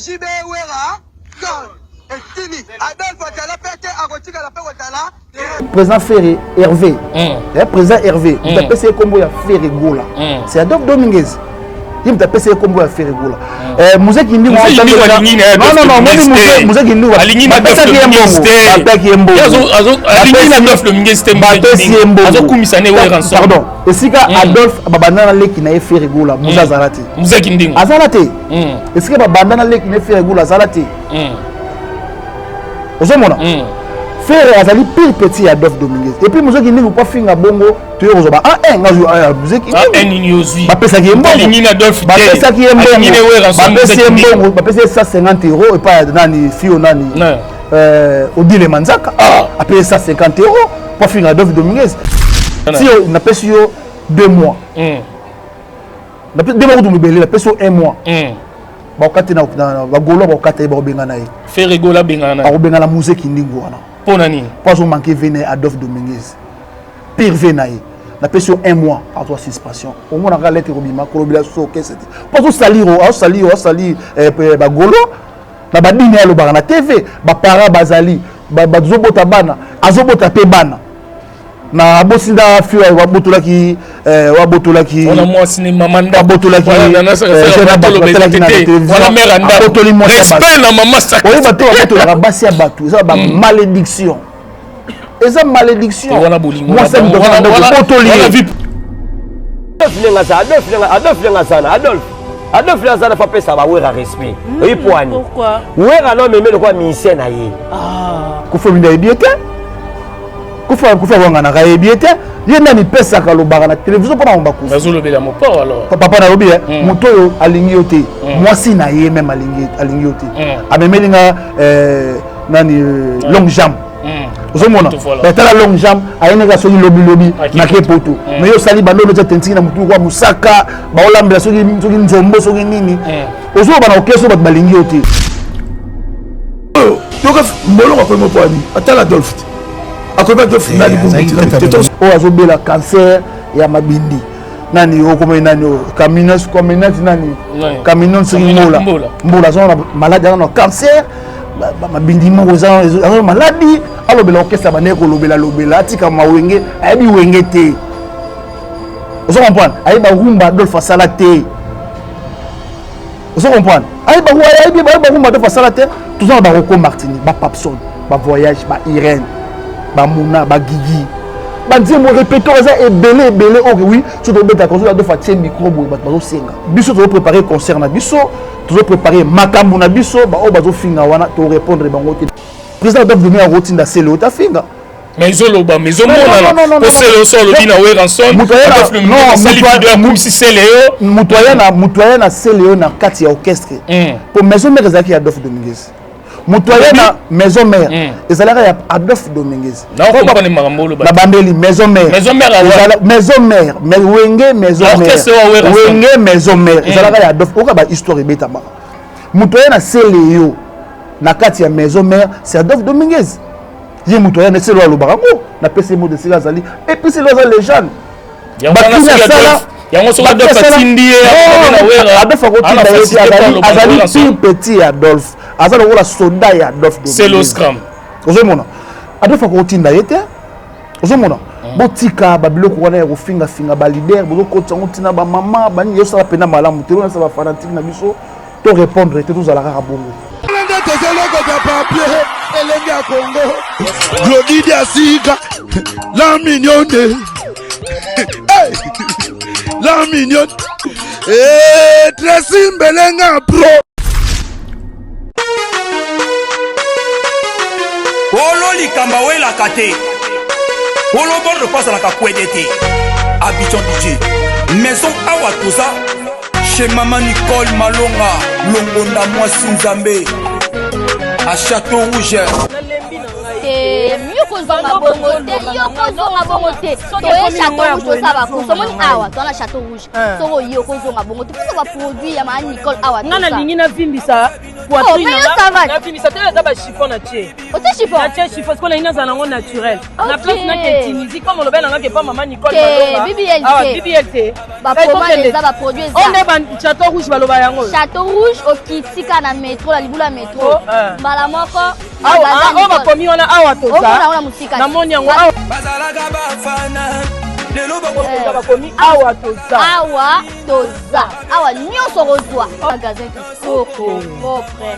JB Wera, et Tini, Adolphe Atala, Pete, Agotika, la Pekotala. Président Ferré Hervé. Président Hervé, il a passé comme Ferré Goula. C'est Adolphe Dominguez. Il m'a passé comme Ferré Goula. Musée qui nous a dit non, moi, Musée qui nous a dit pardon. Et si Adolphe Babana qui n'a fait Rigola, Moussa Zalati. Moussa Kinding. Azalate. Et si Babana qui n'a fait Rigola, Zalati. Ozomona. Faire Azali pire petit Adolphe Dominguez. Et puis Moussa Kinding ou pas finir bongo, tu es aux oba. Musée qui ba pesa qui est bon. Ba pesa qui est bon. Ba pesa 150 € et pas nani fio nani. Odile Manzaka. A payé 150 € pour finir Adolphe Dominguez. Si on a payé 2 mois. On a payé 2 mois de Mibeli, on a payé 1 mois. Ba okate na Golo ba okate ba obengana yi. Faire Gola bengana. Ba obengana Musée Kindingo wana. Ponani. Pas on manquer venir Adolphe Dominguez. Pire venayi. On a payé 1 mois par toi suspension. Au moins on a lettre Robima, Kolobila so que c'était. Pas on salir ba Golo. Na ba dini ya lobana TV, ba para bazali, ba zobota bana, azobota pe bana. Na bosinda fiwa wabotolaki on a moi cinéma manda wabotolaki on a meranda respect na maman sacré oyi bato wabotolaka basi ya bato eza ba malédiction eza malédiction moi ça me demande botoli Adolphe Lazana fa pesa ba wera respect oyi poani pourquoi wera no meme lokwa ministère na ye kufa minda ebiete kufa wanga na kayebiete yenda ni pesa ka lobaka na télévision pona omba kufa bazolobela mo pa alors papa na lobi moto yo alingi yote moi si na ye même alingi yote amemelinga nani long jambe ozomona betala long jambe ayeneka soki lobi na kepoto mais yo sali bando no tentiki na mutu kwa musaka baolambela soki nzombo soki nini ozoba na okeso bat balingi yote toka mbolo ko mo poani atala Adolphe akoba Adolphe nani o azobela cancer ya mabindi nani okoma nani caminos nani caminos soki mbola zona malade na cancer mabindi moko za maladi alobela okesa baneko lobela atika mawenge ayebi wenge te ozo comprendre ayeba rumba Adolphe asala te ozo comprendre ayeba rumba Adolphe asala te toujours ba Rocco Martini ba Papson ba Voyage ba Irène ba Mouna ba Guigui ba nzembo répéteur za ebele ok oui tout au beta concert Adolphe atie micro boy ba bazo senga biso to préparer concert na biso toujours préparer makambo na biso ba o bazo finga wana to répondre bango te président Adolphe Dominguez rotinda selo ta finga mais izoloba mais izomona po selo solo bina we ransom comme si selo mutoya na selo na kati ya orchestre pour maison mère ezaki Adolphe Dominguez mutoya na maison mère ezalaka ya Adolphe Dominguez na comprendre makambolo ba na bandeli maison mère mais wenge maison mère ezalaka ya Adolphe oka ba histoire ebeta ba mutoya na selo na kati ya maison mère c'est Adolphe Dominguez ye mutoya na selo alobarango na pese mo de selo azali et puis selo azali légende yango so Adolphe atindi Adolphe azali petit Adolphe azali ola soldat ya Adolphe Dominguez selo scram ozomona Adolphe akotinda yete ozomona botika babiloko wana ya kofinga ba leader bozo kotango tina ba mama bani yo sala pena malamu te na sa ba fanatique na biso to répondre te tous ala ka bongo Elenge ya Congo Glody Diasika la mignonne la mignonne Tracy Mbelenga pro Olo likamba wela kate Olo bordo pasa la kakwede te Abidjan DJ Maison Awatoza Chez Maman Nicole Malonga Longonda Mwasi Nzambe à Château Rouge. Mieux que Zonga Bongo, Château Rouge, ça va pour Somoni Awa, dans la Château Rouge. So, Yoko Zonga Bongo, tout ça va produire, il y a Nicole Awa. Non, la ligne n'a pas ça. poitrine ça va. na fini ça te la ba chiffon na tie. Ote chiffon. Na tie chiffon parce que na zanango naturel. Na Ok. place na ke Tunisie comme le ben nga ke pas maman Nicole Ke, Malonga. BBLT. Ah BBLT. Ba commande eza ba produit eza. On est ban château rouge baloba yango. Château rouge okitika na métro la libula métro. Mbala moko. Ah ba komi wana awa to Omona wana musika. na moni yango awa. bazalaka bafana lelo Ba komi awa to za. Awa toza. Awa nyonso kozwa. Magasin kitoko propre.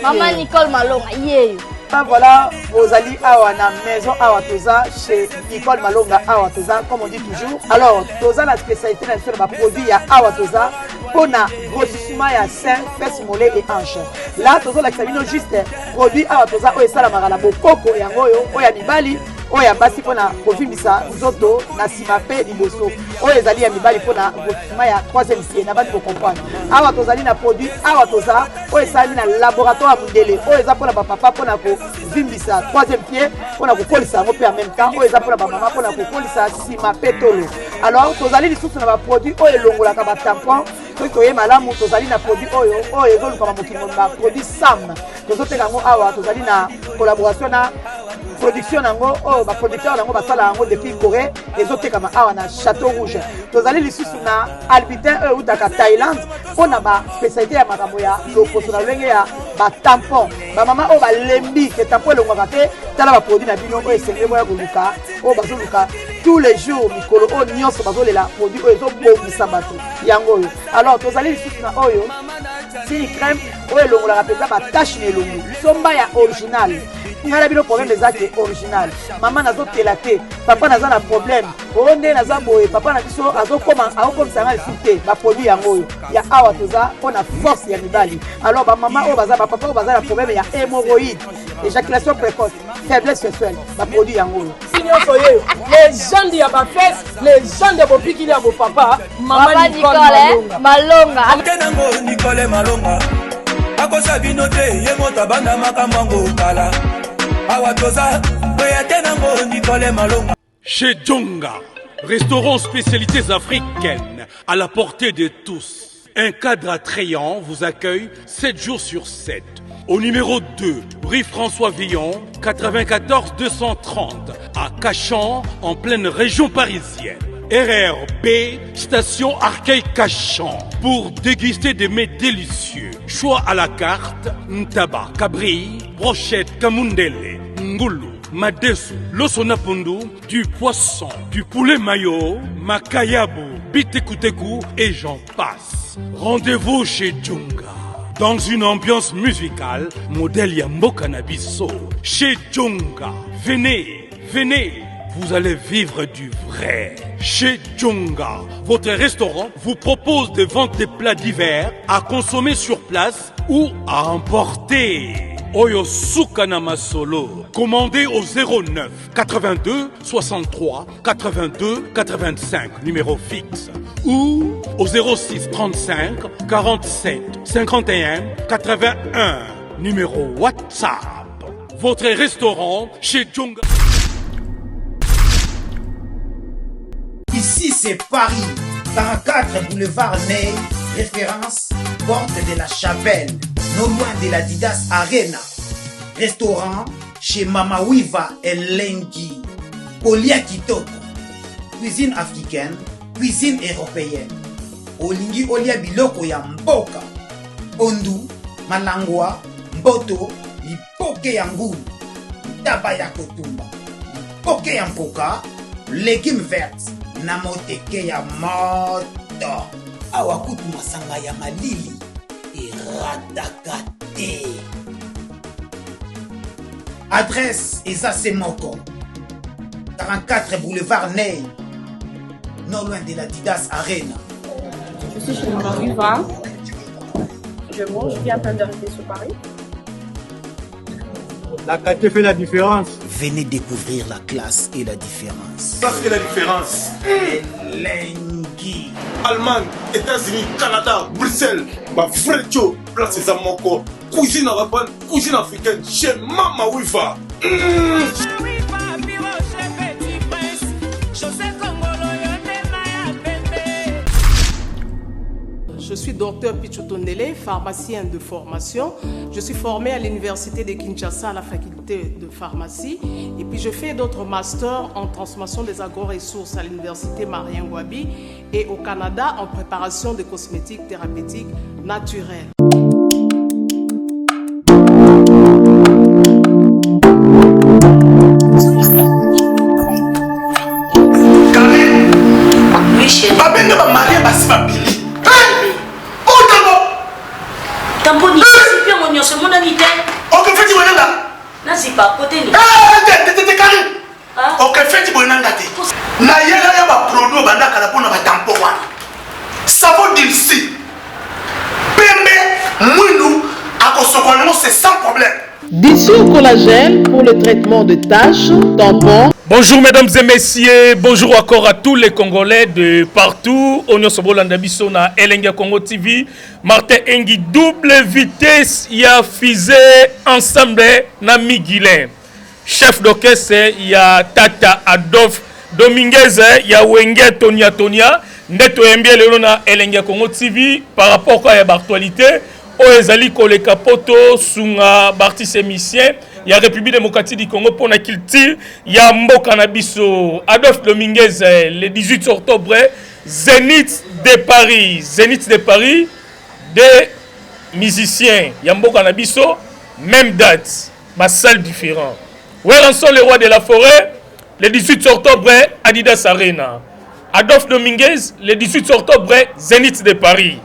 Maman Nicole Malonga yeyo. Voilà, vous allez à la maison à Toza chez Nicole Malonga à Toza, comme on dit toujours. Alors, Toza, la spécialité sur le produit à Toza, on a grossissement à sein, fesses, mollets et hanches. Là, Toza, l'examine juste produit à Toza, où est ça la marala, coco et angoyo, où est Mibali. Oya basi pona kofimbisa nzoto na sima pe liboso oyo ezali ya mibali pona grossissement ya 3e siècle na bandi ko comprendre awa tozali na produit awa toza oyo esali na laboratoire ya mundele oyo eza pona bapapa pona kovimbisa 3e pied pona kokolisa yango pe en même temps oyo eza pona bamama pona kokolisa sima pe tolo alors tozali lisusu na baproduit oyo elongolaka batampon soki toye malamu tozali na produit oyo ezolukama mokili mobimba produit sam tozoteka yango awa tozali na collaboration na production nango oh ba producteur nango basala yango depuis Corée ezotekama awa na Château Rouge tozali lisusu na albitin oyo utaka Thaïlande pona ba spécialité ya makambo ya lokoso na lenge ya ba tampon ba mama oyo balembi ke tampon elongwaka te tala ba produit na bino oyo esengeli boya koluka oyo bazoluka tous les jours mikolo oyo nyonso bazolela produit oyo ezobongisa bato yango oyo alors tozali lisusu na oyo sini crème oyo elongolaka mpenza batache na elongi somba ya original ngala bino problème ezaki original maman nazotela te papa naza na problème oyo nde naza boye papa na biso azokomisa nga lisusu te baproduit yango oyo ya awa toza mpona force ya mibali alors bamama oyo baza bapapa oyo baza na problème ya hémorroïde éjaculation précoce faiblesse sexuelle baproduit yango oyo nyonso ye légende ya bafese légende ya bopikili ya bopapa mama Nicole Malonga akenango Nicole Malonga akosa bino te ye moto abanda makambo yango kala awa toza oya tenango Nicole Malonga. Chez Djonga, restaurant spécialités africaines à la portée de tous. Un cadre attrayant vous accueille 7 jours sur 7. Au numéro 2, rue François Villon, 94 230, à Cachan, en pleine région parisienne. RRB, station Arcueil-Cachan, pour déguster des mets délicieux. Choix à la carte, ntaba, cabri, brochette, kamundele, ngulu, madesu, losonapundu, du poisson, du poulet mayo, makayabu, bitekuteku et j'en passe. Rendez-vous chez Djonga. Dans une ambiance musicale, modèle Yambo Cannabiso. Chez Djonga. Venez, venez. Vous allez vivre du vrai. Chez Djonga, votre restaurant vous propose de vendre des plats divers à consommer sur place ou à emporter. Oyo Sukana Masolo. Commandez au 09 82 63 82 85, numéro fixe. Ou au 06 35 47 51 81, numéro WhatsApp. Votre restaurant chez Djonga. Ici c'est Paris, 44 boulevard Ney, référence porte de la Chapelle, non loin de la Didas Arena. Restaurant chez Mama Wiva et Lengi. Kolia Kitoko, cuisine africaine, cuisine européenne. Olingi olia biloko ya mboka. Ondu, malangwa, mboto, lipoke ya ngulu, taba ya kotumba, lipoke ya mpoka, légumes verts. Na moteke ya moto awakutu masanga ya malili erataka te. Adresse Ezase Moko 44 boulevard Ney, non loin de la Didas Arena. Je suis chez Mama Wiva. Je viens à peine d'arriver sur Paris. La qualité fait la différence. Venez découvrir la classe et la différence. Ça c'est la différence. Lengi. Allemagne, États-Unis, Canada, Bruxelles, ma frère Joe, place les amoko. Cuisine arabe, cuisine africaine, chez Mama Wiva. Je suis docteur Pichotondele, pharmacien de formation. Je suis formé à l'université de Kinshasa à la faculté de pharmacie. Et puis je fais d'autres masters en transformation des agro-ressources à l'université Marien Ngouabi et au Canada en préparation de cosmétiques thérapeutiques naturelles. babende bamarie basi babili tamboni sipe mo nyonso monani te okefeti bonanga nasipa koteni te kari okefeti bonanga te na yela ya baproduit bandaka na mpona batampo wana savo dilsi pembe mwindu akosokola nango c'est sans problème. Dissous collagène pour le traitement de taches, tampons. Bonjour mesdames et messieurs, bonjour encore à tous les Congolais de partout. Onyo Sobolanda biso na Elenga Congo TV. Martin Engi double vitesse ya fusée ensemble na Miguelin. Chef d'orchestre ya Tata Adolphe Dominguez ya Wenge Tonia. Ndeto yembie lelo na Elenga Congo TV par rapport à l'actualité. Oezali koleka poto sunga bartis émissien ya République démocratique du Congo pour la culture ya mboka na biso Adolphe Dominguez le 18 octobre Zénith de Paris des musiciens ya mboka na biso même date ma salle différent. Weranson le roi de la forêt le 18 octobre Adidas Arena. Adolphe Dominguez le 18 octobre Zénith de Paris.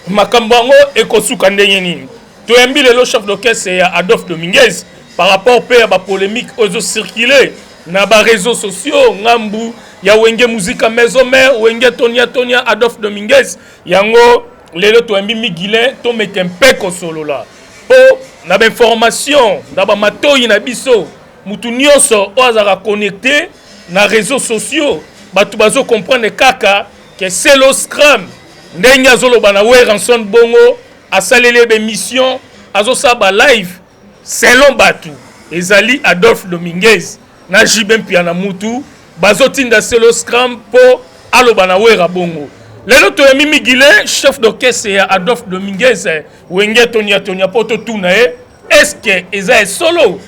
Makambango ekosuka ndenge nini toyambi lelo chef d'orchestre ya Adolphe Dominguez par rapport à la polémique ozo circuler na ba réseaux sociaux ngambu ya Wenge Musica Maison Mère Wenge Tonia Adolphe Dominguez yango lelo toyambi Miguelin to mete mpeko solo la po na ba information na ba matoyi na biso mutu nyonso ozaka connecté na réseaux sociaux batu bazo comprendre kaka que c'est le scrum ndenge azoloba na Weranson bongo asalele be mission azosaba live selon batu ezali Adolphe Dominguez na Jibem Piana mutu bazotinda selo scrum po aloba na Wera bongo lelo to yami Miguelin chef d'orchestre ya Adolphe Dominguez Wenge Tonia poto tuna est-ce que eza solo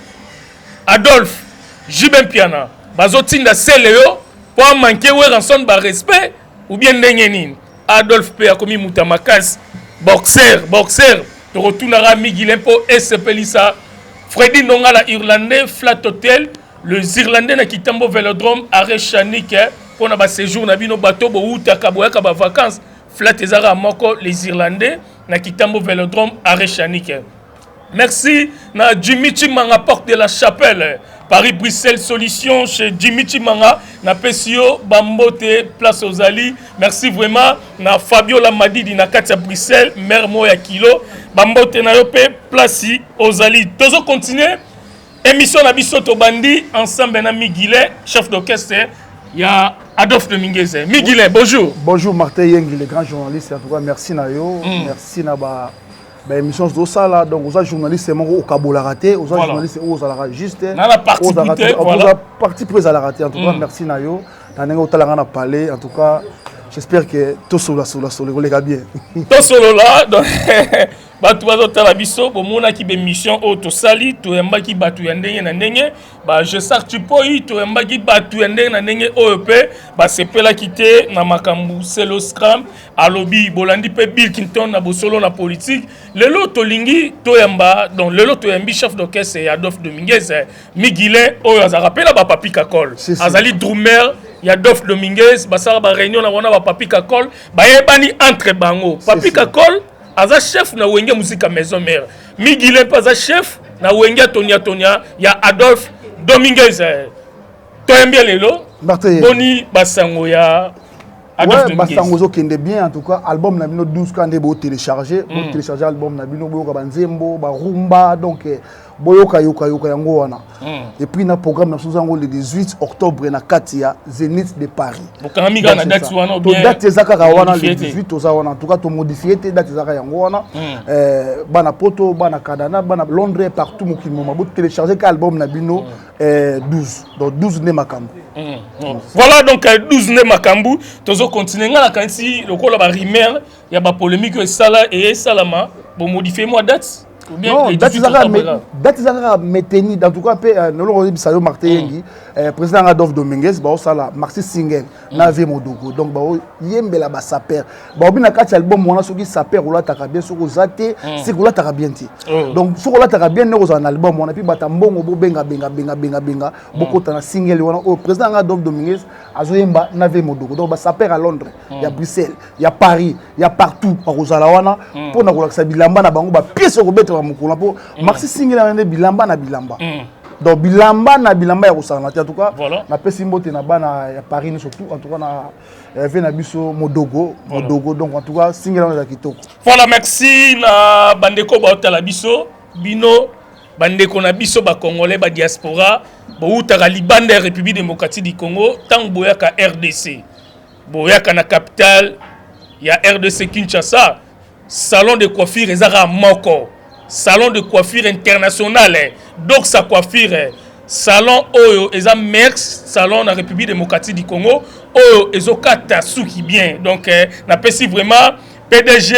Adolphe Jibem Piana bazotinda seleo po manquer Weranson ba respect ou bien ndenge nini Adolphe P. a commis Moutamakas, boxer, tu retourneras Miguelin pour SP Lisa. Freddy Nonga, la Irlandais, Flat Hotel, les Irlandais na Kitambo Vélodrome, arrêt Chanik, pour na séjour na bino bateau, ou takaboya kaba vacances, Flat Ezara Moko, les Irlandais, na Kitambo Vélodrome, arrêt Chanik. Merci na Jimmy Chimanga, porte de la Chapelle. Paris-Bruxelles Solution chez Jimmy Chimanga na Pesio Bambote place aux Ali. Merci vraiment na Fabio Lamadidi na Katia Bruxelles maire Moya Kilo Bambote na yope place aux Ali. Tozo continuer émission na bisoto bandi ensemble na Miguelin chef d'orchestre ya Adolphe Dominguez. Miguelin, bonjour. Bonjour Martin Yengi, le grand journaliste. En tout cas, merci na yo, merci na ba émission de ça là, donc aux journalistes au Kabola raté, aux journalistes aux à la juste, la partie partie prise à la raté. En tout cas, merci Nayo. Dans au talent parler. En tout cas, j'espère que tout solo les gars bien. Tout solo là, donc batu bazotala biso bomona ki be mission auto sali to yamba ki batu ya ndenge na ndenge ba je sartu poi to yamba ki batu ya ndenge na ndenge OEP ba sepela kité na makambu selo scrum alobi bolandi pe Bill Clinton na bosolo na politique lelo to lingi to yamba donc lelo to yambi chef d'orchestre ya Adolphe Dominguez Miguelin oyo azaka pela ba papi kakol azali drummer ya Adolphe Dominguez basara ba réunion na wana ba papi kakol ba yebani entre bango papi kakol aza chef na Wenge Musica Maison Mère. Miguelin pas chef na Wenge Tonia ya Adolphe Dominguez. Toyembia lelo. Boni basango ya Adolphe Dominguez. Basango zo kende bien en tout cas album na bino 12 quand bo télécharger, télécharger album na bino bo ka banzembo, ba rumba donc boyoka yango wana. Et puis na programme na soza le 18 octobre na Katia Zénith de Paris. Bokamiga na date wana bien. Date ezaka wana le 18 oza wana. En tout cas to modifier date ezaka yango wana. Bana poto, bana Kadana, bana Londres partout mokili moma bo télécharger ka album na bino 12. Donc 12 ne makambu. Voilà donc 12 ne makambu. Tozo continuer ngala kansi lokola ba rumeur ya ba polémique esala et esalama bo modifier moi date. Non, date ezaka meteni dans tout cas pe noloko bisayo Martin Yengi président Adolphe Dominguez ba osala Maxi Single na ve modogo donc ba yembela ba saper ba obina kati album wana soki saper ola taka bien soko zate c'est ola taka bien ti donc soko ola taka bien ne ko na album wana puis bata mbongo bo benga bokota na single wana au président Adolphe Dominguez azoyemba na ve modogo donc ba saper à Londres ya Bruxelles ya Paris ya partout pa kozala wana pour na kolakisa bilamba na bango ba pièce ko betre mukula po Maxi Single na bilamba na bilamba. Donc bilamba na bilamba ya kosala en tout cas na pesi mbote na bana ya Paris surtout en tout cas na ve na biso modogo donc en tout cas Single na kitoko. Voilà, merci na bandeko ba otala biso bino bandeko na biso ba congolais ba diaspora bo utaka libanda ya République démocratique du Congo tant boyaka RDC boyaka na capitale ya RDC Kinshasa salon de coiffure ezaka moko salon de coiffure international donc sa coiffure salon oyo eza Merx salon na République démocratique du Congo oyo ezokata suki bien donc na pesi vraiment PDG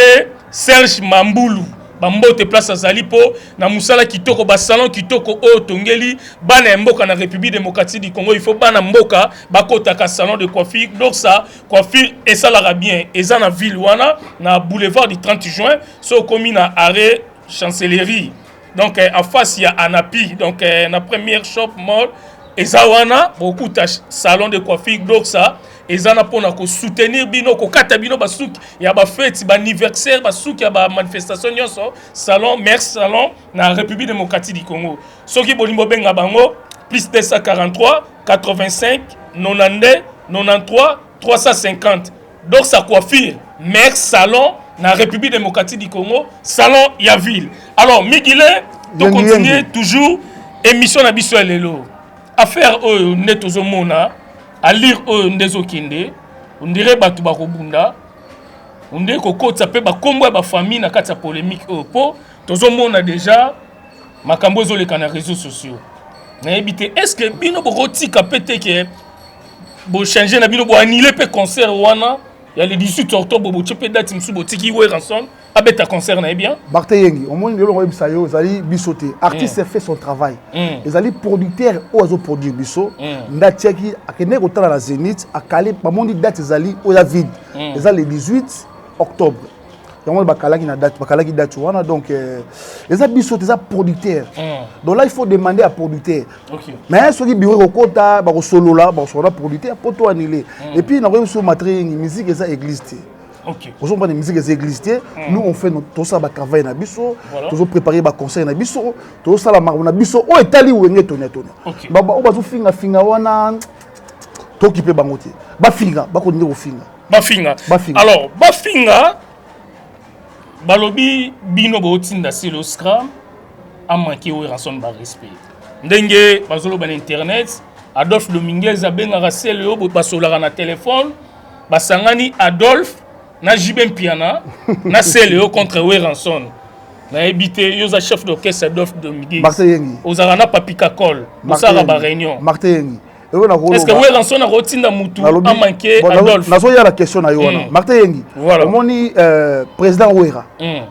Serge Mamboulou bambote place azali po na musala kitoko ba salon kitoko oyo tongeli bana mboka na République démocratique du Congo il faut bana mboka bakota ka salon de coiffure donc ça coiffure esalaka bien eza na ville wana na boulevard du 30 juin so komi na arrêt chancellerie donc en face il y a Anapi donc na première shop mall ezawana beaucoup de salon de coiffure donc ça ezana pona ko soutenir bino ko kata bino basuki ya ba fête ba anniversaire basuki ya ba manifestation nyonso salon Merx salon na République démocratique du Congo soki bolimbo benga bango plus 243 85 92 93 350 donc sa coiffure Merx salon na République démocratique du Congo salon ya ville. Alors Migile to continuer toujours émission na biso lelo affaire oyo netozo mona à lire oyo ndezo kinde on dirait batu ba kobunda on dirait ko kotsa pe ba kombo ba famille na kati ya polémique po tozo mona déjà makambo zo le kana réseaux sociaux na ebité est-ce que bino bo rotika pété que bo changer na bino bo annuler pe concert wana il y a le 18 octobre bo tchepe date msu bo tiki we ranson abeta concert na bien Martin Yengi au monde le bisayo zali bisoté artiste fait son travail ezali producteur o azo produire biso ndatiaki akene ko tala la Zénith akali pa mondi date zali o ya vide ezali le 18 octobre donc bakalaki na date bakalaki date wana donc les bisoté za producteur donc là il faut demander à producteur mais soki bureau kota ba ko solola ba solola producteur poto annuler et puis na ko so matériel musique eza église. OK. Nous avons des musiques existées. Nous on fait tout ça travail na biso, tous préparer ba concert na biso, tout ça la marque na biso o etali wenge toné. Ba bazo finga wana to ki pe bangote. Ba finga, ba ko ndiro finga. Ba finga. Alors, ba finga balobi bino bo tinda sur le scrum a manqué o ranson ba respect. Ndenge bazolo ba internet, Adolphe Dominguez a benga rasel yo ba solara na téléphone, ba sangani Adolphe na Jibem Piana na Céléo contre Weranson na ebité yo za chef d'orchestre Adolphe Dominguez Martin Yengi ozarana papika col osara ba réunion Martin Yengi est-ce que Weranson a rotinda mutu a manqué Adolphe nazo ya la question na yo wana Martin Yengi omoni président Wera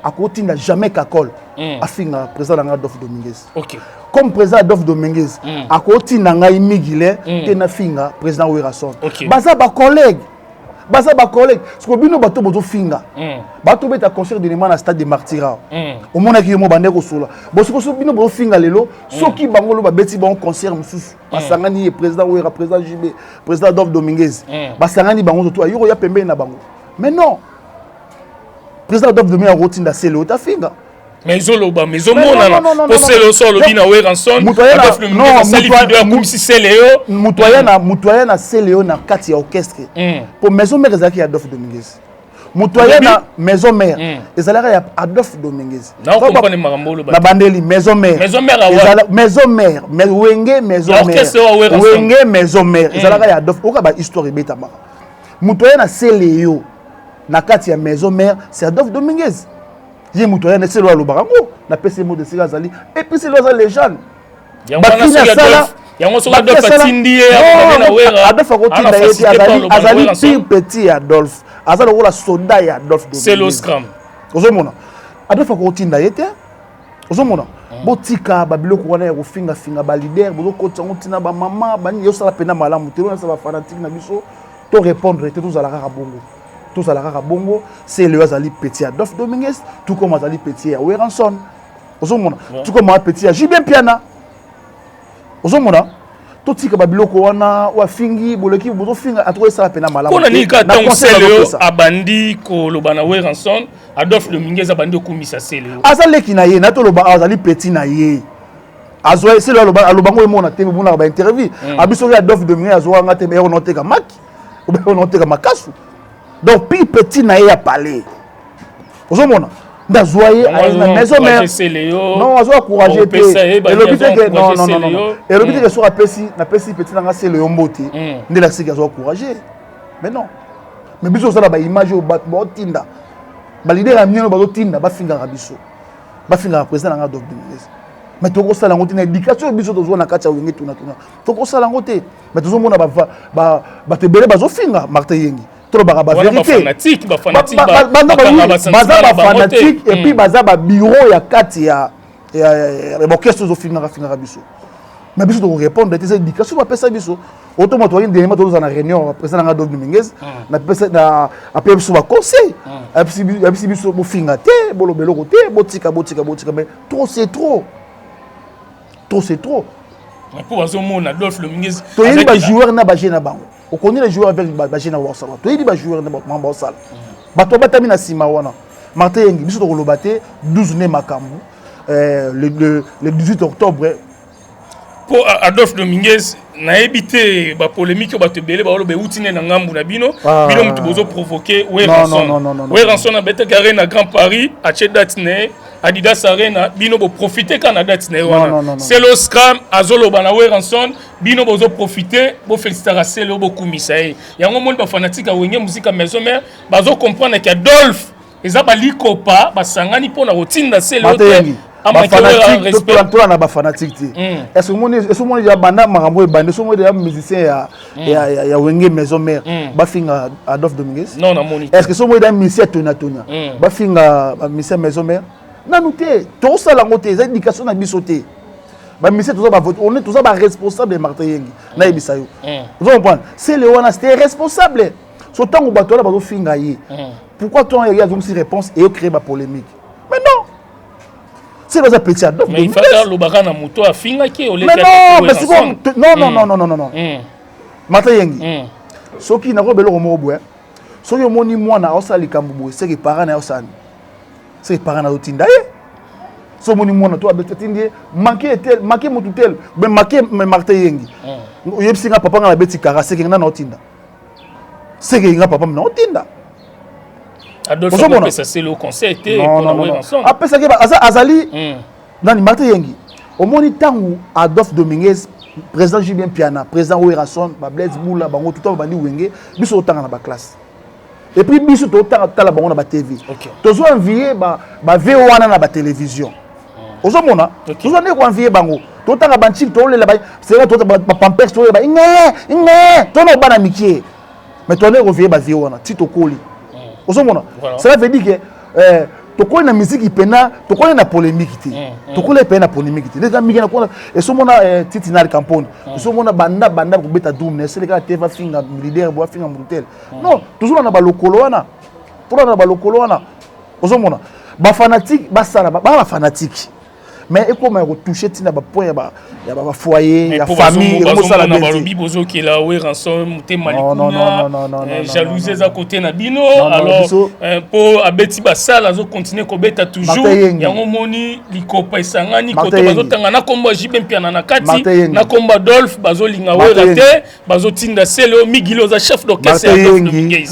a rotinda jamais kakol a finga président Adolphe Dominguez OK comme président Adolphe Dominguez a rotinda ngai migile te na finga président Weranson baza ba collègue Baza ba collègue, ce que bino bato bozo finga. Bato beta concert de na stade de Martyra. Au mona ki mo bande ko sola. Bo so bino bozo finga lelo, soki bangolo ba beti bon concert mususu. Basangani président Wera, président JB, président Adolphe Dominguez. Basangani bango to ayoro ya pembe na bango. Mais non. Président Adolphe Dominguez a rotinda selo ta finga. Mais zoloba mais zomona pour selo solo bina Weranson Adolphe Dominguez sali vidéo comme si Céléo mutoyana selo na kati ya orchestre pour maison mère ezaki Adolphe Dominguez Mutoya na maison mère. Ezalaka ya Adolphe Dominguez. Na bandeli maison mère. Maison mère. Wenge maison mère. Wenge maison mère. Ezalaka ya Adolphe. Oka ba histoire ebeta maka. Mutoya na Seleyo. Na kati ya maison mère, c'est Adolphe Dominguez. Ye Mutoya na Seleyo alobarango. Na pese mo de Sega Zali. Et puis c'est les légende. Bakina sala. Yango so Adolphe atindi na wera. Adolphe akotinda yeti azali pire petit Adolphe. Azali okola soldat ya Adolphe Dominguez. C'est le scrum. Ozomona. Adolphe akotinda yeti. Ozomona. Botika babiloko wana ya kofinga finga ba leader, bozo kotsanga tina ba mama bani yo sala pena malamu te, on sa ba fanatique na biso. To répondre te tous à la bongo. Tous à la bongo, c'est le azali petit Adolphe Dominguez, tout comme azali petit ya Weranson. Ozomona. Tout comme petit ya Jibien Piana. Ozomona totika babiloko wana wa fingi boleki bozo finga atro sala pena malamu kona ni ka tant Seleyo abandi ko lobana Weranson Adolphe Dominguez abandi ko misa Seleyo azaleki na ye na to loba azali petit na ye azoe Seleyo alobango emona te mona ba interview abiso ya Adolphe Dominguez azoa ngate be on oteka maki ou be on oteka makasu donc pi petit na ye ya parler ozomona ndazoye na maison mère non azo encourager te et le but que non et le but que sur apesi na pesi petit na Seleyo mbote ndela sika azo encourager mais non mais biso ça ba image au bat bo tinda ba leader amino ba tinda ba finga biso ba finga président na Adolphe Dominguez mais toko sala ngoti na éducation biso tozo na kati ya wenge tuna toko sala ngote mais tozo mona ba te bele bazo finga Martin Yengi trop ba vérité ba fanatique et puis baza ba bureau ya kati ya orchestre zo finga biso mais biso to répondre des éducation ba pesa biso automatiquement dernièrement tozo na réunion président na Adolphe Dominguez na pesa na appel biso ba conseil abisi biso bo finga te bolo beloko te botika mais trop c'est trop pour azomona Adolphe Dominguez to yeli ba joueur na ba jeune bango. On connaît les joueurs avec Bagina Warsala. Tu dis les joueurs de Warsala. Bato batami na sima wana. Martin Yengi biso to kolobate 12 ne makambu le 18 octobre pour Adolphe Dominguez na évité ba polémique ba te belé ba lobe outine na ngambu na bino bino mutu bozo provoquer Weranson na beta garé na Grand Paris a Chedatne Adidas Arena bino bo profiter kana date na wana c'est le scrum azolo bana Weranson bino bozo profiter bo féliciter Seleyo bo kumisa yango monde ba fanatique wenge musique maison mère bazo comprendre que Adolphe eza ba likopa ba sangani pona rotinda Seleyo ba fanatique to na ba fanatique ti est-ce que ya banda makambo bande so mo ya musicien ya wenge maison mère ba finga Adolphe Dominguez non na moni est-ce que so mo ya musicien tona ba finga musicien maison mère non te tout ça la montée c'est éducation na biso te ba monsieur tout ça ba vote on est tout ça ba responsable de Martin Yengi na ebisa yo vous comprenez c'est le wana c'était responsable so tango bato la bazo finga ye pourquoi toi il y a donc si réponse et créer ba polémique mais non c'est pas ça petit Adolphe mais il faut faire le baga na moto a finga ki mais non mais c'est bon non Martin Yengi so ki na ko belo ko mo boye so yo moni mwana osali kambubo c'est que parents na osani c'est parents na otinda so moni mwana to abetindi manqué mutu tel mais manqué Martin Yengi yebsinga papa nga beti karase ke na otinda c'est que nga papa na otinda Adolphe c'est le conseil était pour la Weranson après ça que azali nani Martin Yengi au moni tangu Adolphe Dominguez président Jibien Piana président Weranson ba Blaise Boula bango tout bandi wenge biso otanga na ba classe et puis biso to tala bango na ba TV tozo envier ba VO wana na ba télévision ozomona tozo ne ko envier bango to tanga banchik to lela ba c'est to ba pampers to ba inge to no bana mikie mais to ne ko envier ba VO wana ti to koli ozomona ça veut dire que to ko na musique ipena to ko na polémique ti to ko le pena polémique ti les amis na ko et so mona titi na campagne so mona banda ko beta doom ne c'est le gars teva finga leader bo finga brutal non toujours na ba lokolo wana pour na ba lokolo wana ozomona ba fanatique ba sala ba fanatique mais et comment retoucher tina ba point ya ba foyer ya famille et ça la balobi bozo qui la we rançon muté malikuna jalousie za côté na bino alors pour abeti ba sala zo continuer ko beta toujours yango moni likopa isangani koto bazo tanga na komba jibe mpiana na kati na komba Dolph bazo linga we raté bazo tinda selo migilo za chef d'orchestre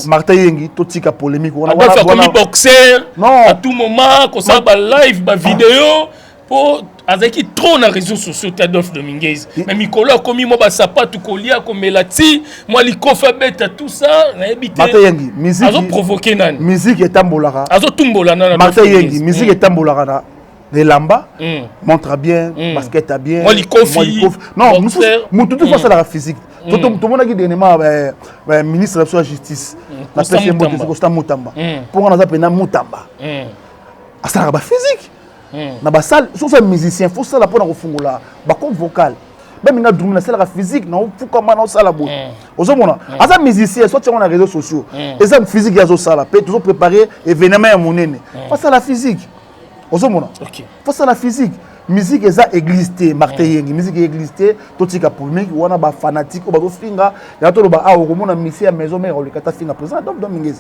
Martin Yengi totika polémique on a comme boxeur à tout moment ko ça ba live ba vidéo pour avec trop na réseaux sociaux Adolphe Dominguez mais Mikolo a commis moi ba sapato kolia ko melati moi li kofa beta tout ça na ebité Martin Yengi musique azo provoquer nani musique etambolaka azo tumbola na Martin Yengi musique etambolaka na les lamba montre bien basket a bien moi li kofi non mutu tout face à la physique tout le monde qui dernièrement ministre de la justice la présidente Costa Mutamba pour on a pena Mutamba à ça la physique na ba salle sur ces musiciens faut ça la pour na kofungola ba comme vocal même na drum na salle la physique na fuka mana ça la bo ozomona asa musicien soit sur les réseaux sociaux et ça physique ya zo sala peut toujours préparer événement ya monene faut ça la physique ozomona faut ça la physique musique eza existé Martin Yengi musique existé totika polémique wana ba fanatique ba zo finga ya to ba a okomona misi ya maison mère le kata finga président Adolphe Dominguez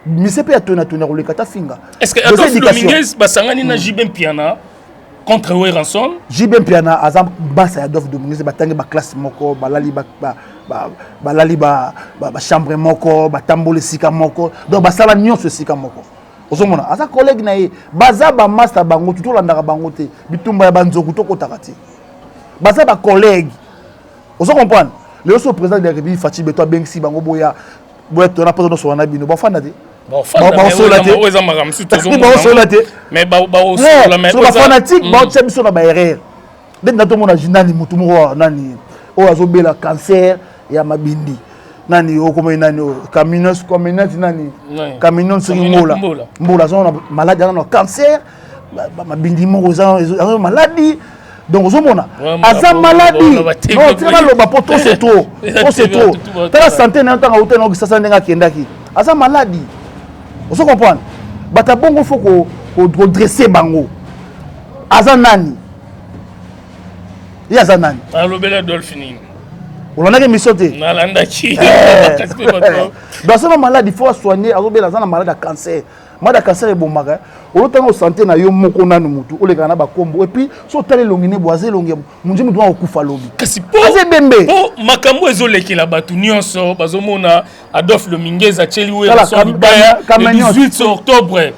mise pe atona le kata finga est-ce que Adolphe Dominguez basangani na Jibem Piana contre Weranson Jibem Piana azam basa ya Adolphe Dominguez batangi ba classe moko balali balali ba chambre moko batambole sika moko donc basala nyonso sika moko ozomona asa collègue na ye baza ba master bango tout landaka bango te bitumba ya banzoku to kotaka te baza ba collègue ozo comprendre le so président de la République Fachi Beto Bengsi bango boya to na pas so na bino ba fana te ba so la te mais ba so la mais ba fanatique ba tsebi so na ba erreur den na to mona jinani mutu mo nani o azobela cancer ya mabindi nani okoma nani caminos community nani caminon singi mbola so na maladie na cancer mabindi mo za maladie donc ozomona aza maladie non tena loba poto c'est trop tala santé na tanga utena okisasa ndenga kendaki aza maladie ozo comprendre bata bongo faut ko dresser bango aza nani ya aza nani alobela Dolphine on a mis sauté nalandaki dans ce maladie il faut soigner alobela aza na maladie de cancer malade de cancer est bon maga on tanga santé na yo moko nanu mutu o le kana ba kombo et puis so tele longine boise longue munji mutu akufa lobi kasi po makambo ezolekela batu nyonso bazomona Adolphe Dominguez a cheli we ranson libaya le 18 octobre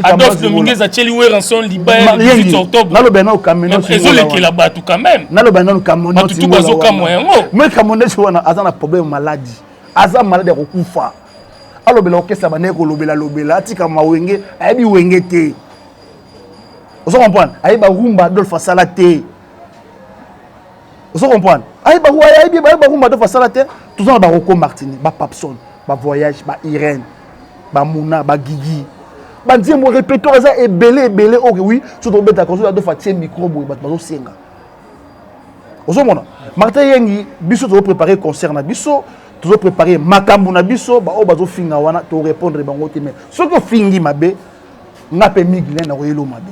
Adolphe Dominguez a cheli we ranson libaya le 18 octobre nalo bena o kameno ezolekela batu quand même nalo bena o kameno batu tu bazoka moyengo mais kameno so wana azana problème maladie aza malade ko kufa alobela okesa baneko lobela atika mawenge ayebi wenge te ozo comprendre ayeba rumba Adolphe sala te ozo comprendre ayeba rumba Adolphe sala te tout ça ba Rocco Martini ba Papson ba Voyage ba Irène ba Mouna ba Gigi ba ndiemo répertoire ça ebele ok oui surtout beta ko Adolphe tie micro boy ba bazo senga ozo mona Martin Yengi biso to préparer concert na biso toujours préparer makambu na biso ba o bazo finga wana to répondre bango te mais ce que fingi mabe ngape miglen na royelo mabe.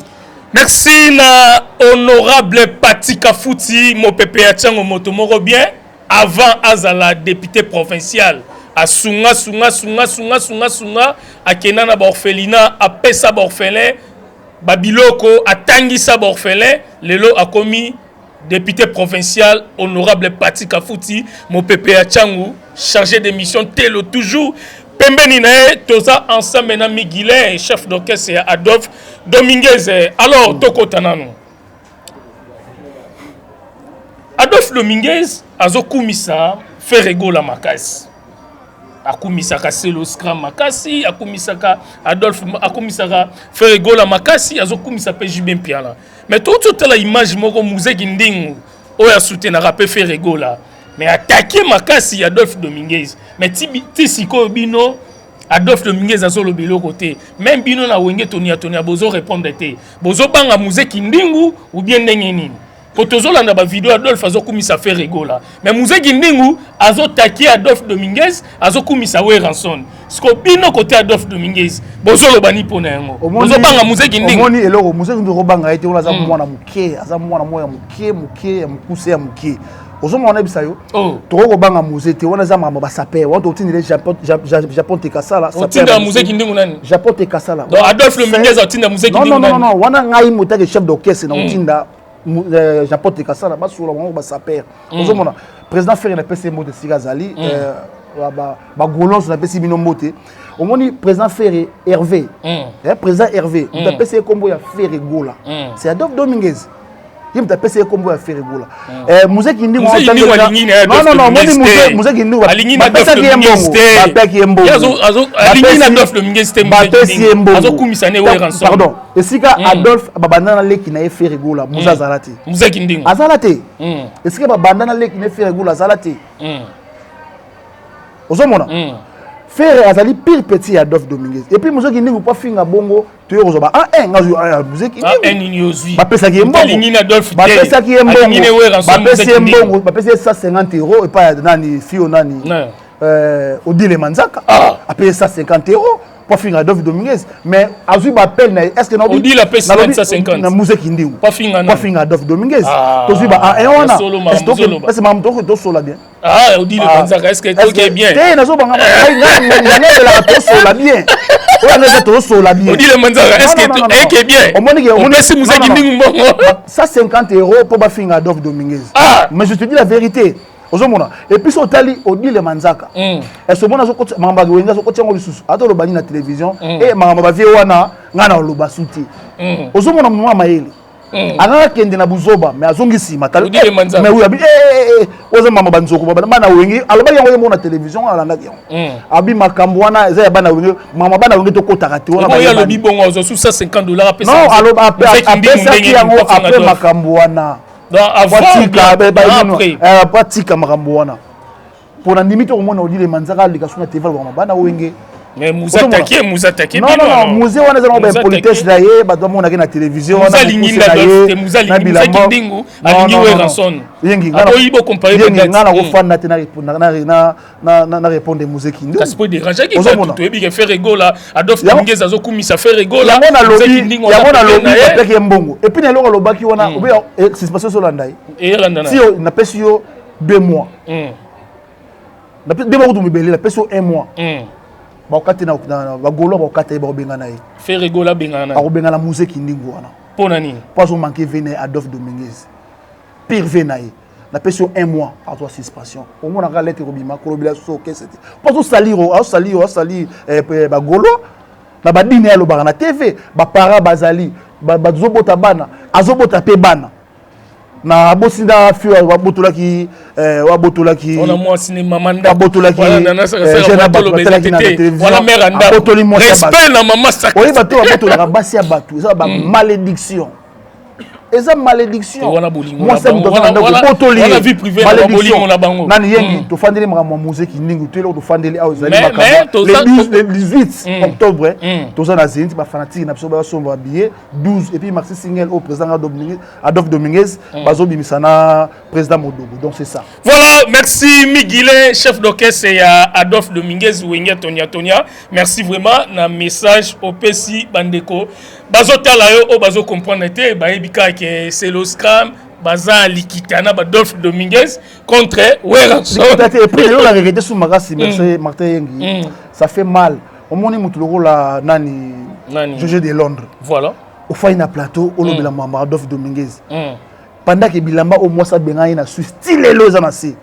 Merci na honorable Patika Fouti mo pepe atyango moto moko bien avant azala député provincial a sunga akena na ba orphelinat a pesa ba orphelin babiloko atangisa ba orphelin lelo a commis député provincial honorable Patika Fouti mon pepe atyango chargé de mission Telo toujours pembeni na toza ensemble na Miguelin chef d'orchestre Adolphe Dominguez alors tokotanano Adolphe Dominguez azokumisa Ferregola makasi akumisa ka selo scram makasi akumisa ka Adolphe akumisa ka Ferregola makasi azokumisa pe Jibem Piana mais tout la image moko muzeki ndingu oya soutenir rapper Ferregola mais attaquer makasi Adolphe Dominguez mais ti siko bino Adolphe Dominguez azolo bilo côté même bino na wenge tonia bozo répondre te bozo banga muzeki ndingu ou bien ndenge nini Potozola na ba vidéo Adolphe azokumisa fait rigola. Mais Muzeki Ndingu azotaki Adolphe Dominguez azokumisa we ranson. Skopino côté Adolphe Dominguez. Bozolo bani pona yango. Bozobanga Muzeki Ndingu. Omoni eloko Muzeki Ndingu banga ete ola za mwana muke, aza mwana moya muke ya mukuse ya muke. Ozomona bisayo. Toko banga Muzeki wana za mama ba saper. Wana otindile Japon te kasala. Otinda Muzeki Ndingu nani? Japon te kasala. Donc Adolphe Dominguez otinda Muzeki Ndingu nani? Non, wana ngai mutake chef d'orchestre na otinda Japon te kasala ba solo bango ba saper. Ozomona président Ferry na PC mot de Sigazali ba golons na PC bino moté. Omoni président Ferry Hervé. Président Hervé, na PC combo ya Ferry Gola. C'est Adolphe Dominguez. Il m'a PC combo à Ferry Gola. Muzeki Ndingu non, Muzeki Ndingu Alingina Adolphe Dominguez. Alingina Adolphe Dominguez azokumisane we ransom. Pardon. Et si Adolphe babandana leki na Ferry Gola, Muzazalati. Muzeki Ndingu. Azalati. Et si babandana leki na Ferry Gola Azalati. Ozomona. Ferry azali pire petit Adolphe Dominguez. Et puis Muzeki Ndingu pas finga bongo tu yozoba Muzeki Ndingu. Ba pesa ki mbongo. Alingina Adolphe. Ba pesa ki mbongo. Ba pesa 150 € et pas nani fio nani. Odile Manzaka. A payé 150 € pour finir Adolphe Dominguez. Mais Azui m'appelle, est-ce que Odile a payé 150. Na Muzeki Ndingu. Pas finir Adolphe Dominguez. Tozui ba et on a. Est-ce que mam to to sola bien. Ah, Odile Manzaka, est-ce que tout est bien? Té nazo banga la to sola bien. On a to sola bien. Odile Manzaka, est-ce que tout est bien? On peut si Muzeki Ndingu mbongo. 150 € pour ba finir Adolphe Dominguez. Mais je te dis la vérité. Et puis sur Tali, Odile Manzaka. Et ce moment, Mamba Gwenga, Ato Lobani na télévision, et Mamba Viewana, Nana Lobasuti. Ozomona Mama Maeli. Ana kende na buzoba, mais azongisi matali. Mais oui, oza Mama Banzoko, Bana Wengi, Alba Yango na télévision, Alanda Yon. Abi Makambwana, Zaya Bana Wengi, Mama Bana Wengi to Kotarate. Il y a le bibon, sous ça $50. Non, alors après Makambwana. Après Makambwana. Pour la limite au monde, on dit les Manzara, les Kasuna TV, Bana Wenge. Mais Mouzatake. Non, Mouzé, on a une politesse d'ailleurs, on a la télévision. On a bakati na bagolo bakati ba bengana yi Ferry Gola bengana bengana Muzeki Ndingu wana pona nini pas on manquer venir Adolphe Dominguez pire venayi la pression 1 mois à toi suspension au moins la lettre robima kolobila so que c'était pas on salir bagolo na badine ya lobaka na TV ba para bazali ba zobota bana azobota pe bana na bosinda fio wabotolaki on a moi cinéma manda wabotolaki voilà mère anda respect na maman sacré oui bato wabotolaka basi ya bato ça ba malédiction eza malédiction moi ça me donne on a vie privée na bolingo na bango nani yengi to fandeli mama Muzeki Ndingu to to fandeli a ozali makamba le 18 octobre to za na zenti ba fanatique na biso ba somba billet 12 et puis maxi single au président Adolphe Dominguez bazo bimisana président Modogo donc c'est ça. Voilà, merci Miguelin chef d'orchestre ya Adolphe Dominguez Wenge Tonia merci vraiment na message au PC bandeko bazotala yo o bazo comprendre te ba ebika que c'est le scram baza likitana Adolphe Dominguez contre Weranson. Et puis la vérité sous Magasi merci Martin Yengi. Ça fait mal. Au moni mutuloko la nani José de Londres. Voilà. Au faina plateau au lobela mama Adolphe Dominguez. Pendant que bilamba au moins ça benga na Suisse style loza na si.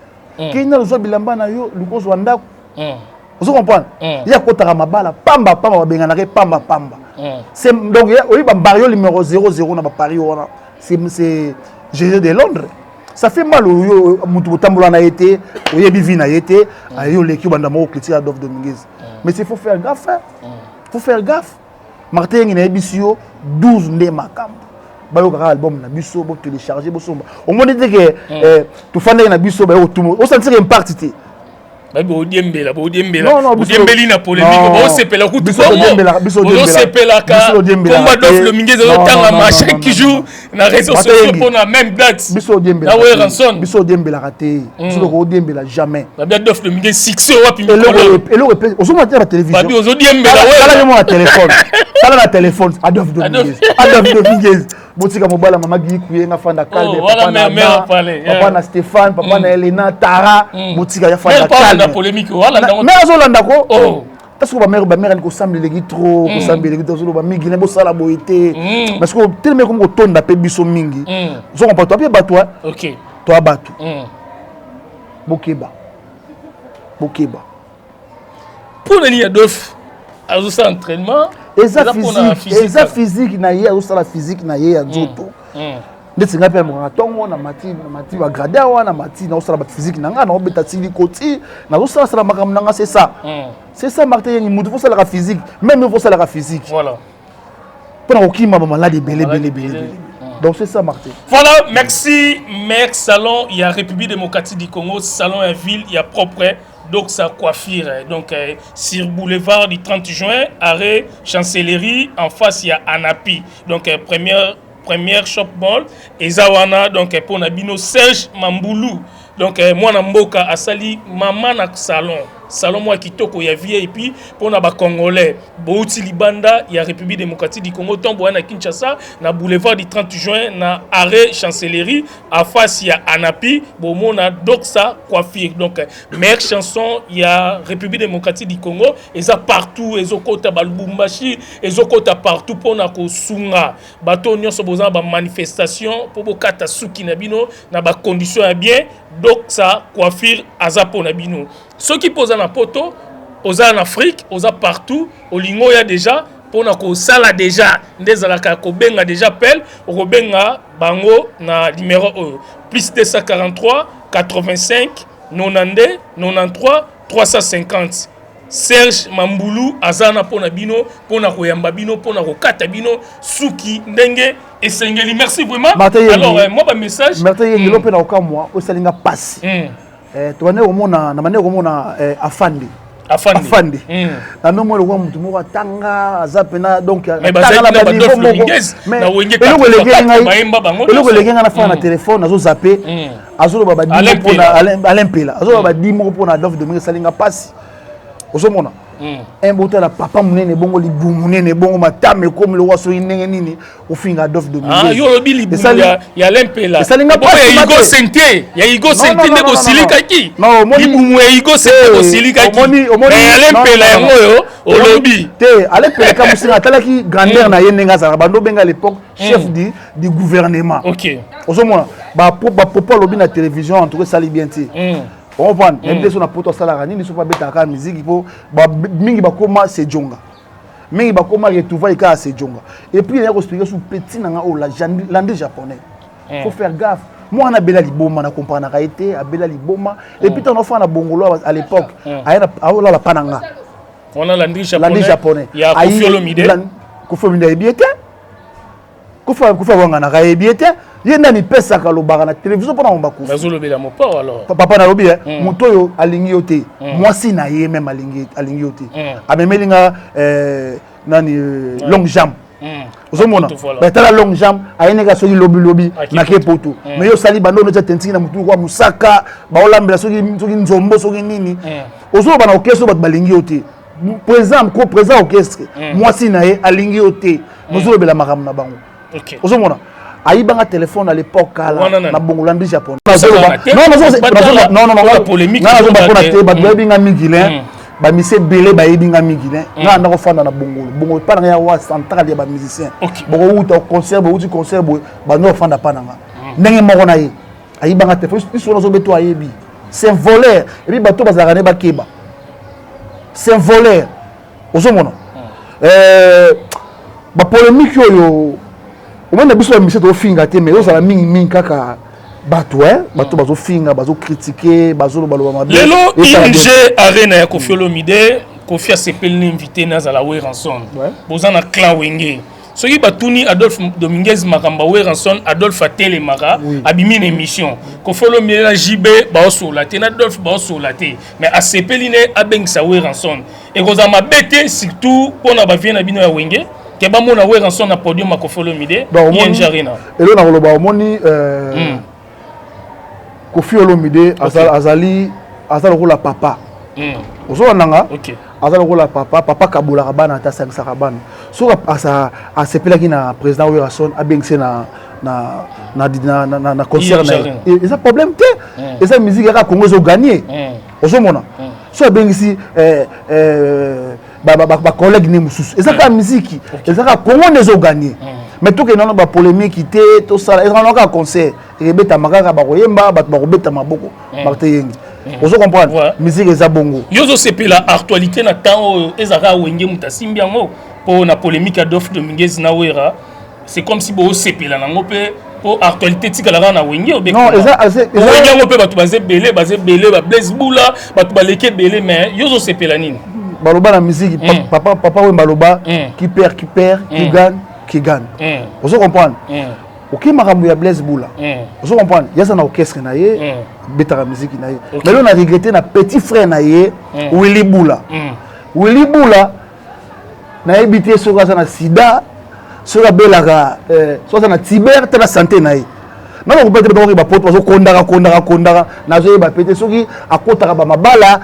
Kina zo bilamba na yo lukozo wanda. Vous comprenez? Il y a kotaka mabala pamba benga na pamba. C'est donc oui ba barrio numéro 00 na ba Paris wana. C'est José de Londres. Ça fait mal au mutu tambola na été, au yebivi na été, ayo l'équipe banda mo critique Adolphe Dominguez. Mais il faut faire gaffe. Faut faire gaffe. Martin na ebisio 12 nde makambo. Bayo ka album na biso bo télécharger bo somba. Au moins dit que tu fandé na biso bayo tout. On sentir une partie. Babi odiembela Non, odiembeli na polémique bo sepela kutu bo sepela ka combat d'offre le mingi zo tanga ma chaque jour na réseaux sociaux pour la même date biso odiembela na we ranson biso odiembela raté biso odiembela jamais babi d'offre le mingi succès wapi eloko ozo monter la télévision babi ozo diembela kala mo na téléphone kala na téléphone adolphe de mingi botika mobala mama gi kuyenga fanda calme papa na Stéphane papa na Elena Tara botika ya fanda calme polémique wala ndako mais azolanda ko parce que ba mère ko semble legi trop ko semble legi trop ba mingi ne bo sala boité parce que tellement comme ko tonda pe biso mingi zo ko pato pe bato OK to abatu bokeba pour nani Adolphe azo sa entraînement eza physique na ye azosala physique na ye ya nzoto ndeti nga mpe mokanga ntongo na mati bagrade awa na mati naosala baphysique na nga naobeta tili koti nazosalasala makambo na nga c'est ça Martin Yengi mutu fosalaka physique même fosalaka physique mpo na kokima bamaladi ebele donc c'est ça Martin. Voilà, merci Mère Salon, il y a République démocratique du Congo, Salon et ville, il y a propre donc sa coiffure. Donc sur boulevard du 30 juin, arrêt Chancellerie, en face il y a Anapi. Donc première shop mall et Zawana donc pour Nabino Serge Mamboulou. Donc moi na mboka asali maman na salon moi kitoko ya vie et puis pour na ba congolais Bouti Libanda il y a République démocratique du Congo tombo na Kinshasa na boulevard du 30 juin na arrêt Chancellerie en face il y a Anapi bon na Doxa coiffure donc meilleure chanson il y a République démocratique du Congo et ça partout et zokota balbumbashi et zokota partout pour na ko sunga bato nyonso bozana ba manifestation pour bokata suki na bino na ba condition ya bien donc ça coiffure azapo na bino ceux qui posent en poto en Afrique osa partout au lingo ya déjà pour na ko sala déjà ndezalaka ko benga déjà appel ko benga bango na numéro plus 243 85 92 93 350 Serge Mamboulou azana pona bino pona koyamba bino pona kokata bino suki ndenge esengeli merci vraiment alors moi ba message Martin Yengi lope na okamwa osalinga passe to bane komona na bane komona afande na no mo lo mutu mo batanga azapena donc tanga la ba niveau na wenge ka eloko legenga na fa na téléphone azo zapper azo ba dimo pona Alempela azo ba dimo pona Adolphe de salinga passe ozomona un bout la papa munene bongo libu munene bongo matame comme le waso inenge nini ofinga Adolphe de yo lobi libu ya Alempela salinga pas ya Igo Sente ya Igo Sente ne ko silika ki non libu ya Igo Sente ko silika ki ya Alempela yango yo olobi te Alempela ka musinga talaki grandeur na yenenga za bando benga à l'époque chef du gouvernement OK ozomona ba popo lobi na télévision en tout cas sali bien ti on va même sur la poto salarié ni so pas betaka musique pour mingi bakoma c'est jonga mingi bakoma retrouva ika c'est jonga et puis il y a expliquer sur petit nanga o la landais japonais faut faire gaffe moi on a bela liboma na comprendre na été a bela liboma et puis ton enfant na bongolo à l'époque a la pananga on a landais japonais il y a Koffi Olomide biete Koffi wanga na biete yenda ni pesa ka lobaka na télévision pona mbaku bazolobela mopo alors papa na lobi moto yo alingi yote moi si na ye même alingi yote amemelinga nani long jambe ozomona betala long jambe ayeneka soki lobi na ke poto mais yo sali bando no tentiki na mutu kwa musaka baolambela soki nzombo soki nini ozoba na orchestre bat balingi yote présent orchestre moi si na ye alingi yote mozolobela makambo na bango ozomona aibanga téléphone à l'époque na bongolandi japonais non polémique ba binga mingilin ba mise belé ba binga mingilin na ndako fanda na bongo pa na ya wa central ya ba musicien bongo uta concert ba no fanda pa nanga ndenge moko na ye aibanga téléphone iso zo beto ayebi c'est un voleur et puis bato bazaka ne bakeba c'est un voleur ozomona ba polémique yo on a besoin de mise to finga te mais ozala mingi kaka bato bato bazo finga bazo critiquer bazo baloba mabe lelo ING arena ya Koffi Olomide Koffi a sepelni invité na zala we ranson bozana clan wenge soki batuni Adolphe Dominguez makamba Weranson Adolphe Atele mara abimi une émission ko folo mela JB ba osolate na Adolphe ba osolate mais asepeline abengisa Weranson et ko za mabete surtout pona ba vie na bino ya wenge ke ba mona Weranson na podium ko folo mide yenjarina elo na koloba omoni Kofi Olomide azali la papa ozo nanga azali la papa kabula kabana ta sangisa kabana so asepelaki na président Weranson abengise na concert na et ça problème te et ça musique ya Congo zo gagner ozo mona so abengisi ba collègue ni mususu et ça ka musique et ça ka Congo nezo gagner mais tout que non ba polémique te tout ça et on a concert et beta makaka ba koyemba ba beta maboko ba te yengi ozo comprendre musique eza bongo yozo sepela actualité na temps ezaka wenge mutasimbi yango pour na polémique Adolphe Dominguez na Wera c'est comme si bo sepela nango pe pour actualité tikala na wenge obeka non eza wenge yango pe batu baze belé ba Blaise Boula batu baleke belé mais yozo sepela nini baloba na musique papa we baloba qui perd qui gagne ozo comprendre ok makambo ya Blaise Boula ozo comprendre yasa na orchestre na ye betara musique na ye mais on a regretté na petit frère na ye Willy Boula na ebité soka na sida soka belaka soka na tiber te na santé na ye na ko peut-être ba poto bazo kondaka na zo ba pété soki akotaka ba mabala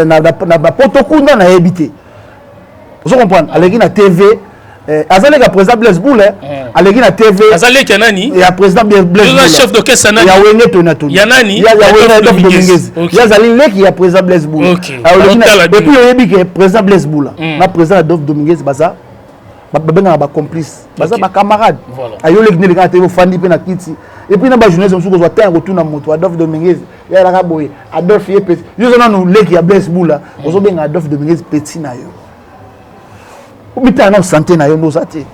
na ba poto kunda na ebité ozo comprendre aleki na TV azali ka président Blaise Boula aleki na TV azali ka nani ya président Blaise Boula chef d'orchestre nani ya wenge tonatoni ya nani ya wenge Dominguez ya azali leki ya président Blaise Boula et puis yebi que président Blaise Boula na président Adolphe Dominguez baza babenga ba complice baza ba camarade ayo leki ne leka TV fandi pe na kiti et puis na ba journaliste musuko zo ta retourna moto Adolphe Dominguez ya la boye Adolphe ye petit yo zo na no leki ya Blaise Boula ozo benga Adolphe Dominguez petit na yo Obita na santé na yo nozate.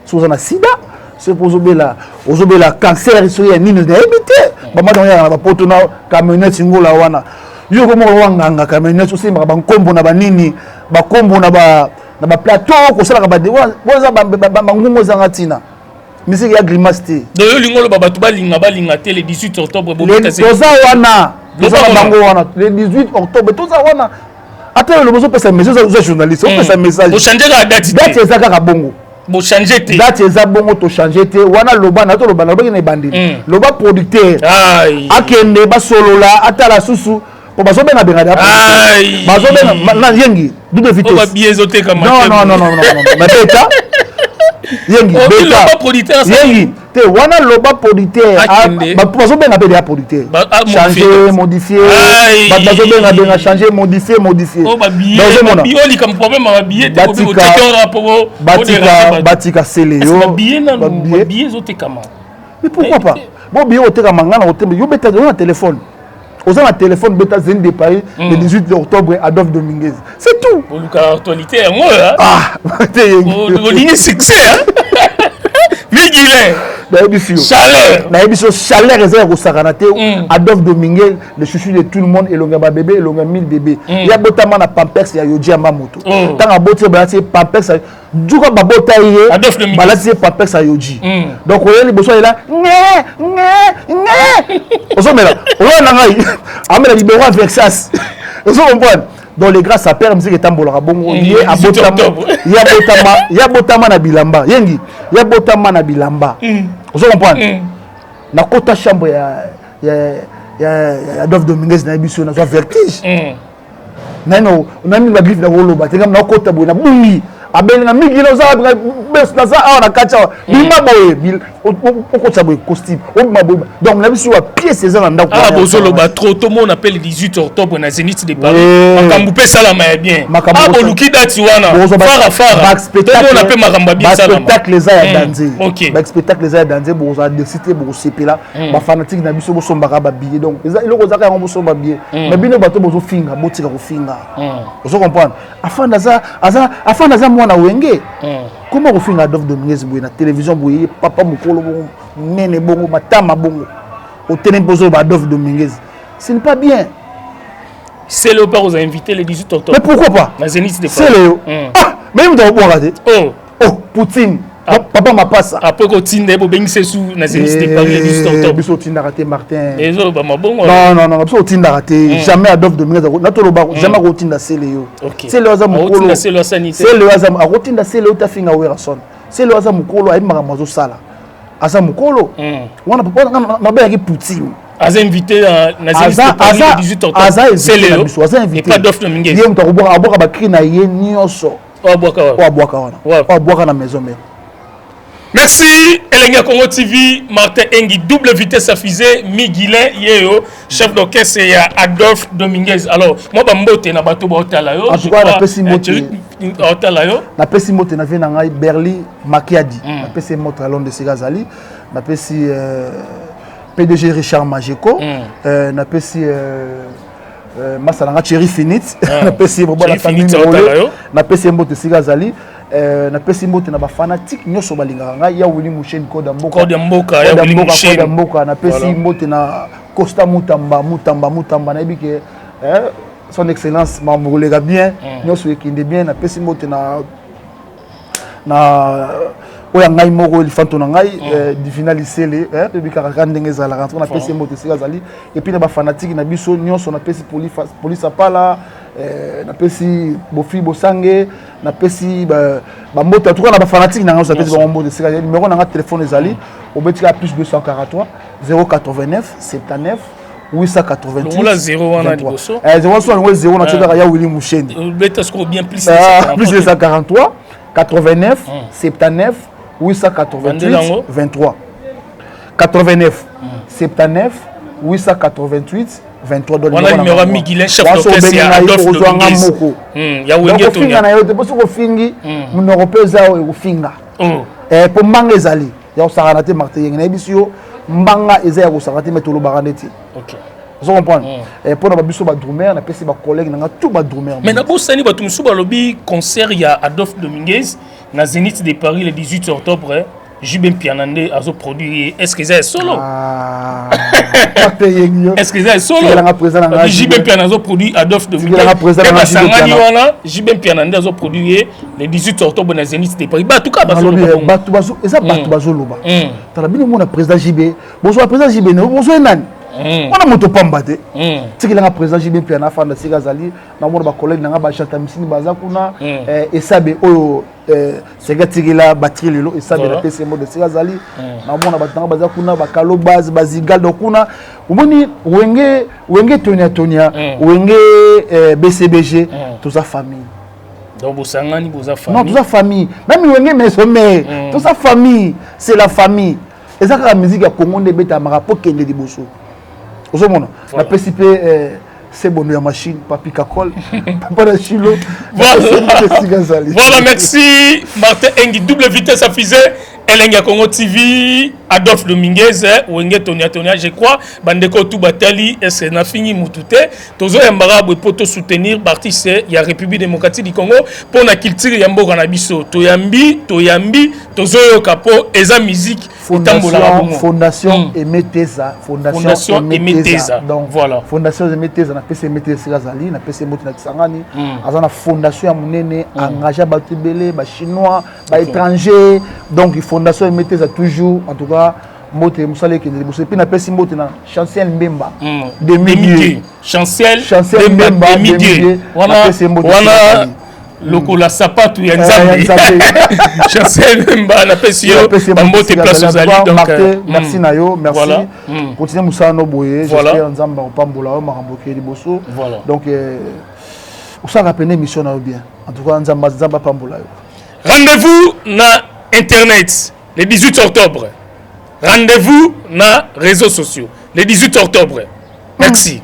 So na sida, c'est pour ozobela cancer so ya nini na ebité. Ba ma na ba poto na camionnette ngola wana. Yo ko mo wanganga camionnette so simba ba nkombo na ba nini, ba kombo na ba plateau ko sala ba de waza ba ngungo zanga tina. Musique ya grimace te. Do yo lingolo ba batu balinga te le 18 octobre bobeta se. Toza wana le 18 octobre toza wana. Attends, le monsieur peut se message aux journalistes, on peut se message. Vous changez la date. Date ezaka bongo. Vous changez te. Date ezaka bongo to changer te. Wana loba na to loba na bandi. Loba producteur. Aïe. Akende ba solo la atala susu. Pour baso benga benga. Aïe. Baso benga na yengi. Double vitesse. On va biaisoter comme non. Mais beta. Yengi beta. Yengi. Te wana loba producteur. Baso benga benga producteur. Changer, modifier. Baso benga changer, modifier. Oh ba billet comme problème ba billet te ko rapport. Batika sele yo. Ba billet na ba billet zote kama. Mais pourquoi pas? Bon billet au teka mangana au tembe. Yo beta na téléphone. Aux un téléphone bêta zen de Paris le 18 octobre Adolphe Dominguez. C'est tout. Pour l'actualité, moi là. Ah, au ligne succès hein. Miguel. Chaleur. Chaleur est au Saranate. Adolphe Dominguez, le chouchou de tout le monde, et l'onga bébé, et l'onga 1000 bébés. Il y a notamment la Pampers, il y a Yoji Amamoto. Tant à botter, c'est Pampers. Du coup, Babota est Adolphe Dominguez. Balasé Pampers à Yoji. Donc, on est les besoins là. On s'en met là. On a la libéraux à Versace. On s'en comprend. Donc les grâces à père musique est tambola bongo lié à botama na bilamba yengi ya botama na bilamba vous comprenez na kota chambre ya Adolphe Dominguez na biso na vertige nano on a mis la griffe na woloba te na kota bo na bungi abeli na migi na za bes na za na kacha bima boye oko tsa boye costume donc na biso wa pièce ces ans ndako ah bozolo ba trop tout monde appelle le 18 octobre na Zénith de Paris makambu pe sala ma bien ah boluki dati wana fara spectacle on appelle makambu bien sala spectacle les a danser OK ba spectacle les a danser bo za de cité bo sepela ba fanatique na biso bo sombaka ba billet donc ils iloko zaka ngo somba billet mais bino bato bozo finga botika ko finga vous comprenez afin daza mwana wenge comment on finga Adolphe Dominguez boye na télévision boye papa mukolo bongo nene bongo matama bongo au télévision Adolphe Dominguez ce n'est pas bien. C'est le père vous a invité le 18 octobre mais pourquoi pas na Zénith de Paris c'est le ah mais vous doit boire raté oh Poutine papa m'a pas ça après ko tinde bo bengise sous na Zénith de Paris le 18 octobre biso tinda raté Martin ezo ba mabongo non biso tinda raté jamais Adolphe Dominguez na to loba jamais ko tinda Célio Célio aza mukolo Célio sanité Célio aza ko tinda Célio ta finga wera son Célio aza mukolo ay maka mazo sala aza mukolo wana papa na ba ki Poutine aza invité na Zénith de Paris le 18 octobre Célio aza invité et pas Adolphe Dominguez yé mta ko boka ba cri na yé nyonso na maison mère. Merci Elenga Congo TV, Martin Engi, double vitesse à fusée, Miguelin Yeo, chef d'orchestre et Adolphe Dominguez. Alors, moi bambote na bato ba otalayo. En tout cas, na pesi mote otalayo. Na pesi mote na vena ngai Berli Makiadi. Na pesi mote à Londres de Segazali. Na pesi PDG Richard Majeko. Na pesi Masalanga Thierry Finit. Na pesi bobo la famille Molo. Na pesi mote Segazali. Na pesi mbote na ba fanatique nyoso balingaka ngai ya Willy Mouchen Koda Mboka ya Willy Mouchen Koda Mboka na pesi mbote na Costa Mutamba na bike son excellence mamulega bien nyoso ekinde bien na pesi mbote na oya ngai moko elifanto na ngai di finalisele bika ka ndenge za la rentrée na pesi mbote Segazali et puis na ba fanatique na biso nyoso na pesi police apala na pesi bofi bosange na pesi ba mbote en tout cas na ba fanatique na ngasa pesi ba mbote Segazali numéro na téléphone ezali obetika plus 243 089 79 888 la 0 wana liboso 0 na tshaka ya Willy Mouchen beta score bien plus 243 89 79 888 23 89 79 888 23 dollars. Voilà numéro Miguelin chef d'orchestre ya Adolphe Dominguez. Ya wenge to ya. Na yote boso ko fingi mu europeza o finga. Po mbanga ezali. Ya osarana te Martin Yenge na biso mbanga eza ya osarana te metolo baraneti. OK. Vous comprenez? Pour na biso ba drummer na pesi ba collègue na tout ba drummer. Mais na bosani ba tumusu ba lobby concert ya Adolphe Dominguez na Zénith de Paris le 18 octobre. Jibem Pianande a produit. Est-ce que c'est solo? Est-ce que c'est solo? Jibem Pianande a produit Adolphe Dominguez. Jibem Pianande a produit le 18 octobre dans Zénith de Paris. En tout cas, président JB. Bonjour, président JB. Bonjour, Nan. On a moto pambate. C'est qu'il a président JB Piana fan de Segazali. Na mo ba collègue na ba chata misini baza kuna et sabe oyo segatigila batterie lelo et sabe la PC mode de Segazali. Na mo na batanga baza kuna ba kalo base bazigal do kuna. Omoni wenge Tonia wenge BCBG toute sa famille. Donc Bosangani boza famille. Non, toute sa famille. Même wenge mais sommet. Toute sa famille, c'est la famille. Et ça la musique à Congo de beta marapo kende di boso. Ozomona la PCP c'est bon la machine papi kakol papa la chilo. Voilà, merci Martin Engi, double vitesse à fusée Elenga Congo TV, Adolphe Dominguez, Wenge Tonia, je crois, Bandeko Toubatali, est-ce que na fini Moutouté, Tozo Yambara pour te soutenir, parti c'est il y a République démocratique du Congo pour la culture Yambo Kanabiso, Toyambi, Tozo Yokapo, Eza musique, Fondation Emeteza, Fondation Emeteza. Donc voilà. Fondation Emeteza na PC Emeteza Segazali, na PC Motina Kisangani, azana fondation ya munene engagé ba tibele, ba chinois, ba étrangers, donc il Fondation Emeteza toujours en tout cas mote musale ki ndebo puis na pesi mote na Chancel Mbemba de midi Chancel Mbemba de midi wana lokola sapatu ya Nzambe Chancel Mbemba na pesi yo mote place ozali donc merci nayo merci continuer musano boye j'espère Nzamba opambola o makamboke liboso donc ça rappelle émission na bien en tout cas Nzamba pambola yo rendez-vous na Internet, le 18 octobre. Rendez-vous dans les réseaux sociaux, le 18 octobre. Merci.